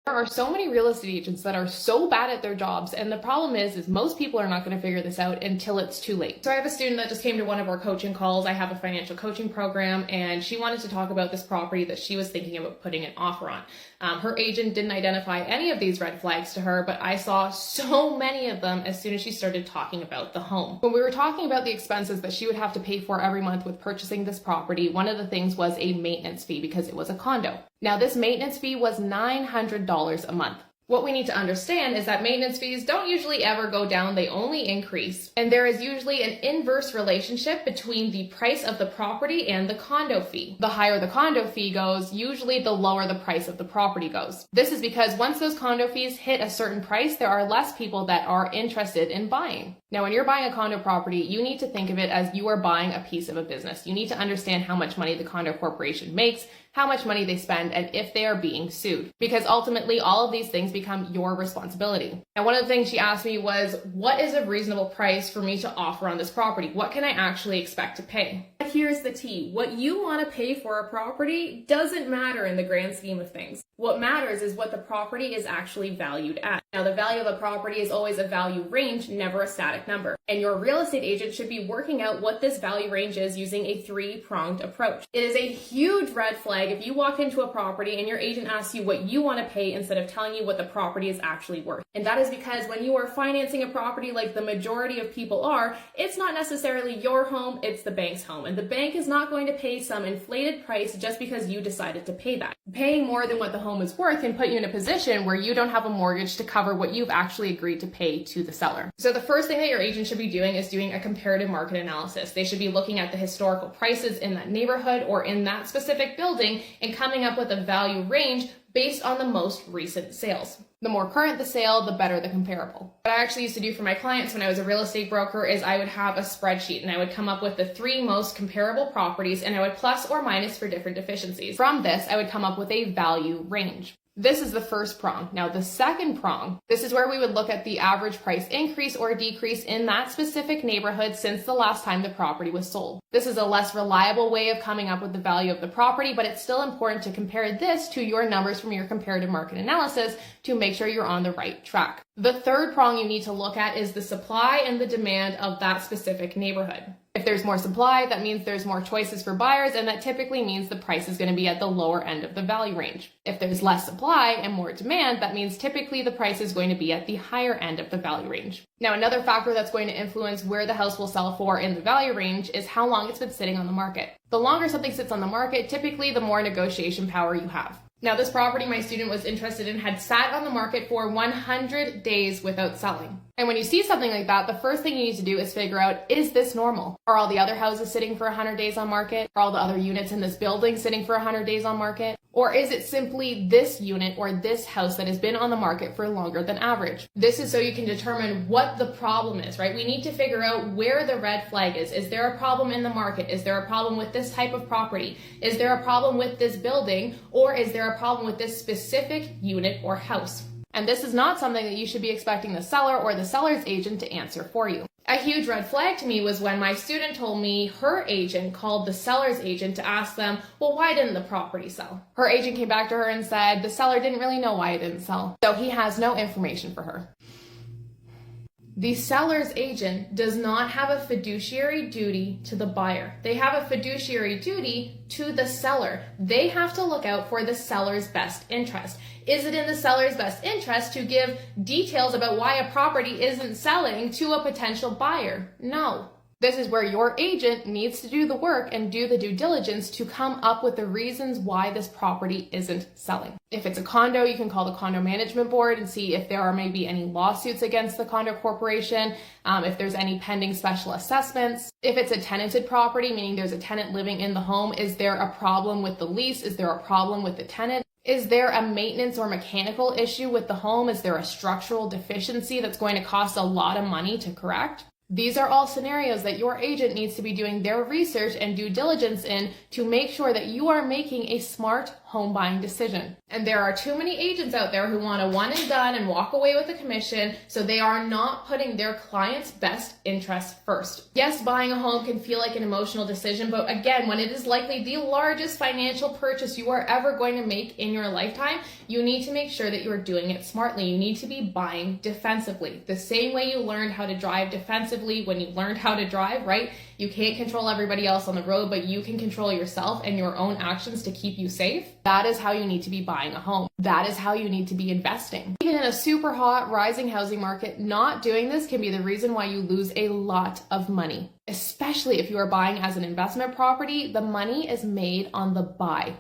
There are so many real estate agents that are so bad at their jobs, and the problem is most people are not going to figure this out until it's too late. So I have a student that just came to one of our coaching calls. I have a financial coaching program, and she wanted to talk about this property that she was thinking about putting an offer on. Her agent didn't identify any of these red flags to her, but I saw so many of them as soon as she started talking about the home. When we were talking about the expenses that she would have to pay for every month with purchasing this property, one of the things was a maintenance fee because it was a condo. Now, this maintenance fee was $900 a month. What we need to understand is that maintenance fees don't usually ever go down, they only increase. And there is usually an inverse relationship between the price of the property and the condo fee. The higher the condo fee goes, usually the lower the price of the property goes. This is because once those condo fees hit a certain price, there are less people that are interested in buying. Now, when you're buying a condo property, you need to think of it as you are buying a piece of a business. You need to understand how much money the condo corporation makes, how much money they spend, and if they are being sued. Because ultimately, all of these things become your responsibility. And one of the things she asked me was, what is a reasonable price for me to offer on this property? What can I actually expect to pay? Here's the tea. What you want to pay for a property doesn't matter in the grand scheme of things. What matters is what the property is actually valued at. Now, the value of a property is always a value range, never a static number. And your real estate agent should be working out what this value range is using a three-pronged approach. It is a huge red flag if you walk into a property and your agent asks you what you want to pay instead of telling you what the property is actually worth. And that is because when you are financing a property like the majority of people are, it's not necessarily your home, it's the bank's home. And the bank is not going to pay some inflated price just because you decided to pay that. Paying more than what the home is worth can put you in a position where you don't have a mortgage to cover what you've actually agreed to pay to the seller. So the first thing that your agent should be doing is doing a comparative market analysis. They should be looking at the historical prices in that neighborhood or in that specific building and coming up with a value range based on the most recent sales. The more current the sale, the better the comparable. What I actually used to do for my clients when I was a real estate broker is I would have a spreadsheet and I would come up with the 3 most comparable properties and I would plus or minus for different deficiencies. From this, I would come up with a value range. This is the first prong. Now, the second prong, this is where we would look at the average price increase or decrease in that specific neighborhood since the last time the property was sold. This is a less reliable way of coming up with the value of the property, but it's still important to compare this to your numbers from your comparative market analysis to make sure you're on the right track. The third prong you need to look at is the supply and the demand of that specific neighborhood. If there's more supply, that means there's more choices for buyers, and that typically means the price is going to be at the lower end of the value range. If there's less supply and more demand, that means typically the price is going to be at the higher end of the value range. Now, another factor that's going to influence where the house will sell for in the value range is how long it's been sitting on the market. The longer something sits on the market, typically the more negotiation power you have. Now, this property my student was interested in had sat on the market for 100 days without selling. And when you see something like that, the first thing you need to do is figure out, is this normal? Are all the other houses sitting for 100 days on market? Are all the other units in this building sitting for 100 days on market? Or is it simply this unit or this house that has been on the market for longer than average? This is so you can determine what the problem is, right? We need to figure out where the red flag is. Is there a problem in the market? Is there a problem with this type of property? Is there a problem with this building? Or is there a problem with this specific unit or house? And this is not something that you should be expecting the seller or the seller's agent to answer for you. A huge red flag to me was when my student told me her agent called the seller's agent to ask them, well, why didn't the property sell? Her agent came back to her and said the seller didn't really know why it didn't sell, so he has no information for her. The seller's agent does not have a fiduciary duty to the buyer. They have a fiduciary duty to the seller. They have to look out for the seller's best interest. Is it in the seller's best interest to give details about why a property isn't selling to a potential buyer? No. This is where your agent needs to do the work and do the due diligence to come up with the reasons why this property isn't selling. If it's a condo, you can call the condo management board and see if there are maybe any lawsuits against the condo corporation, if there's any pending special assessments. If it's a tenanted property, meaning there's a tenant living in the home, is there a problem with the lease? Is there a problem with the tenant? Is there a maintenance or mechanical issue with the home? Is there a structural deficiency that's going to cost a lot of money to correct? These are all scenarios that your agent needs to be doing their research and due diligence in to make sure that you are making a smart home buying decision. And there are too many agents out there who want a one and done and walk away with a commission, so they are not putting their client's best interests first. Yes, buying a home can feel like an emotional decision, but again, when it is likely the largest financial purchase you are ever going to make in your lifetime, you need to make sure that you are doing it smartly. You need to be buying defensively. The same way you learned how to drive defensively when you learned how to drive, right? You can't control everybody else on the road, but you can control yourself and your own actions to keep you safe. That is how you need to be buying a home. That is how you need to be investing. Even in a super hot, rising housing market, not doing this can be the reason why you lose a lot of money. Especially if you are buying as an investment property, the money is made on the buy.